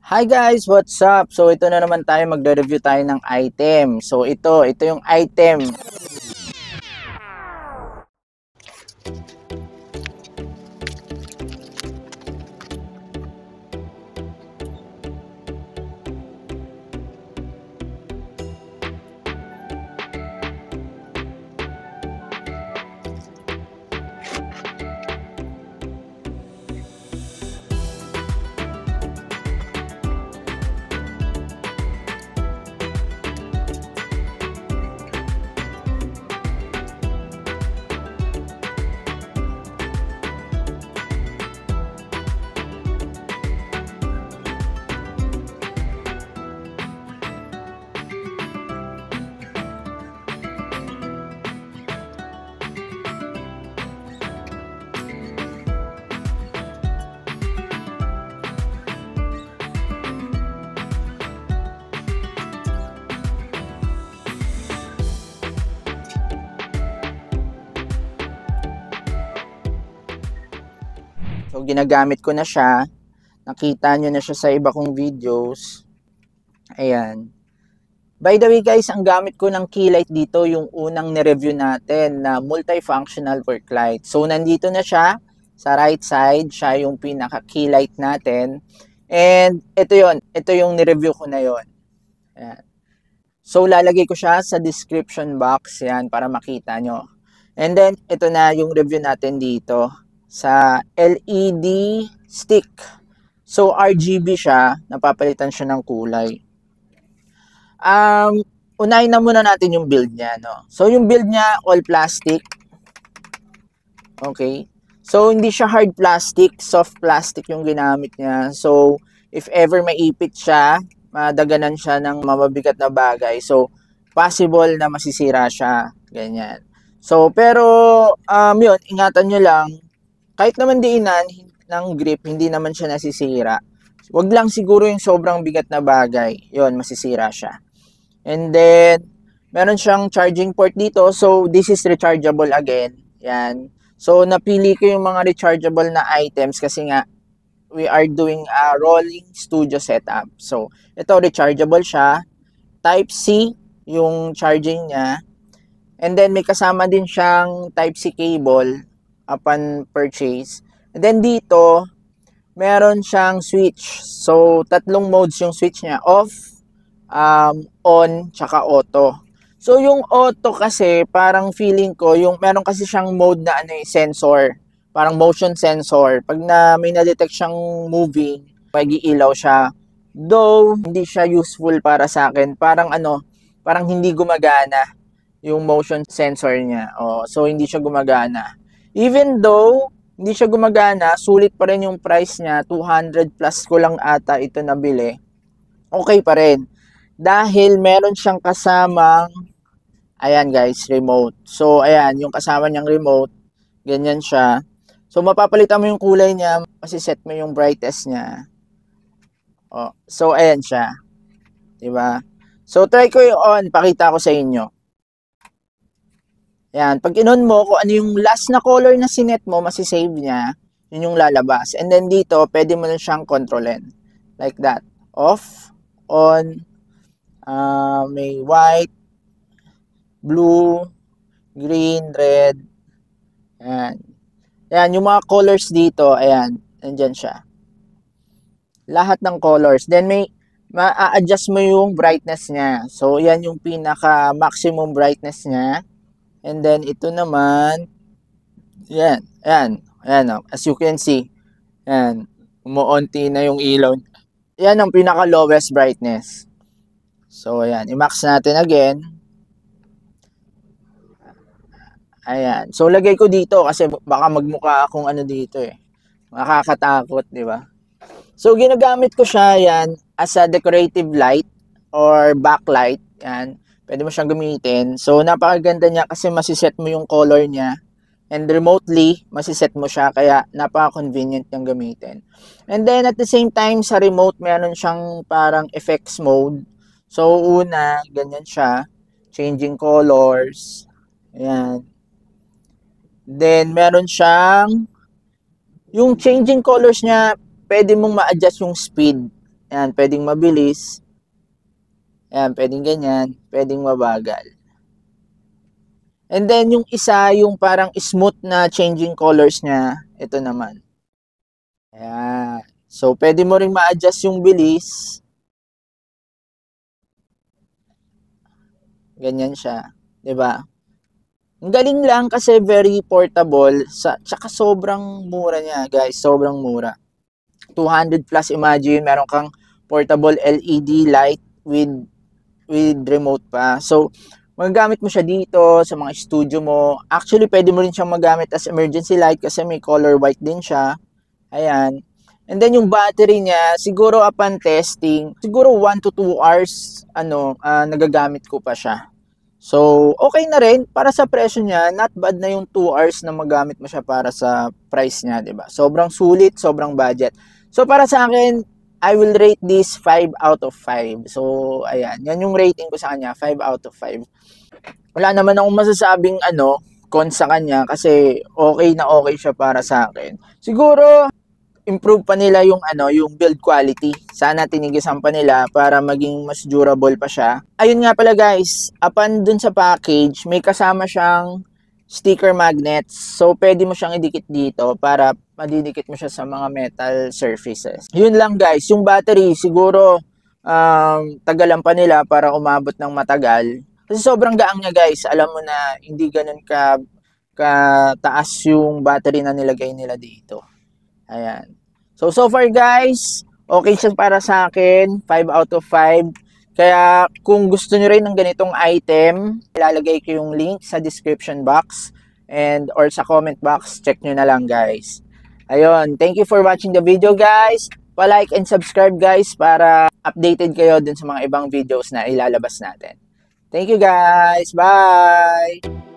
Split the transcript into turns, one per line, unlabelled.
Hi guys, what's up? So ito na naman tayo, magre-review tayo ng item. So ito yung item. So ginagamit ko na siya. Nakita nyo na siya sa iba kong videos. Ayan. By the way guys, ang gamit ko ng key light dito, yung unang ni-review natin na multifunctional work light. So nandito na siya sa right side. Siya yung pinaka key light natin. And ito yung ni-review ko na yon. Ayan. So lalagay ko siya sa description box yan para makita nyo. And then ito na yung review natin dito sa LED stick. So RGB siya, napapalitan siya ng kulay. Unahin na muna natin yung build niya, no. So yung build niya all plastic. Okay? So hindi siya hard plastic, soft plastic yung ginamit niya. So if ever maipit siya, madaganan siya ng mabibigat na bagay. So possible na masisira siya, ganyan. So pero yun, ingatan nyo lang, kahit naman diinan ng grip, hindi naman siya nasisira. Wag lang siguro yung sobrang bigat na bagay, yun, masisira siya. And then meron siyang charging port dito. So this is rechargeable again. Yan. So napili ko yung mga rechargeable na items kasi nga we are doing a rolling studio setup. So ito rechargeable siya. Type C yung charging niya. And then may kasama din siyang Type C cable upon purchase. And then dito meron siyang switch. So tatlong modes yung switch niya. Off, on, tsaka auto. So yung auto kasi parang feeling ko yung meron kasi siyang mode na sensor, parang motion sensor. Pag may na-detect siyang moving, mag-iilaw siya. Though hindi siya useful para sa akin, parang parang hindi gumagana yung motion sensor niya. So hindi siya gumagana. Even though hindi siya gumagana, sulit pa rin yung price niya, 200 plus ko lang ata ito nabili. Okay pa rin. Dahil meron siyang kasamang, ayan guys, remote. So ayan, yung kasama niyang remote, ganyan siya. So mapapalitan mo yung kulay niya, masiset mo yung brightness niya. So ayan siya. Diba? So try ko yung on, pakita ko sa inyo. Ayan, pag in-on mo, kung ano yung last na color na sinet mo, masisave niya, yun yung lalabas. And then dito, pwede mo na siyang kontrolin. Like that. Off, on, may white, blue, green, red. Ayan. Ayan, yung mga colors dito, ayan, nandyan siya. Lahat ng colors. Then may ma-adjust mo yung brightness niya. So, yan yung pinaka maximum brightness niya. And then ito naman, yan, ayan, ayan, as you can see, ayan, umuunti na yung ilaw. Yan ang pinaka lowest brightness. So, ayan, i-max natin again. Ayan. So, lagay ko dito kasi baka magmukha akong dito eh. Makakatakot, di ba? So, ginagamit ko siya yan as a decorative light or backlight. Yan. Pwede mo siyang gamitin. So, napakaganda niya kasi masiset mo yung color niya. And remotely, masiset mo siya. Kaya, napaka-convenient niyang gamitin. And then, at the same time, sa remote, meron siyang parang effects mode. So, una, ganyan siya. Changing colors. Ayan. Then, meron siyang, yung changing colors niya, pwede mong ma-adjust yung speed. Ayan, pwedeng mabilis. Ayan, pwedeng ganyan. Pwedeng mabagal. And then, yung isa, yung parang smooth na changing colors niya, ito naman. Ayan. So, pwede mo ring ma-adjust yung bilis. Ganyan siya. 'Di ba? Ang galing lang kasi very portable. Tsaka sobrang mura niya, guys. Sobrang mura. 200 plus, imagine. Meron kang portable LED light with remote pa. So, magagamit mo siya dito sa mga studio mo. Actually, pwede mo rin siyang magamit as emergency light kasi may color white din siya. Ayan. And then yung battery niya, siguro upon testing, siguro 1 to 2 hours nagagamit ko pa siya. So, okay na rin para sa presyo niya, not bad na yung 2 hours na magamit mo siya para sa price niya, 'di ba? Sobrang sulit, sobrang budget. So, para sa akin, I will rate this 5 out of 5. So, ayan, yan yung rating ko sa kanya, 5 out of 5. Wala naman akong masasabing con sa kanya kasi okay na okay siya para sa akin. Siguro improve pa nila yung build quality. Sana tinigisan pa nila para maging mas durable pa siya. Ayun nga pala guys, upon dun sa package, may kasama siyang sticker magnets. So pwede mo siyang idikit dito para madidikit mo siya sa mga metal surfaces. Yun lang guys, yung battery siguro tagalan pa nila para umabot ng matagal. Kasi sobrang gaang niya guys. Alam mo na hindi ganun kataas yung battery na nilagay nila dito. Ayan. So far guys, okay siya para sa akin. 5 out of 5. Kaya kung gusto nyo rin ng ganitong item, ilalagay ko yung link sa description box and or sa comment box. Check nyo na lang guys. Ayun. Thank you for watching the video guys. Pa-like and subscribe guys para updated kayo dun sa mga ibang videos na ilalabas natin. Thank you guys. Bye!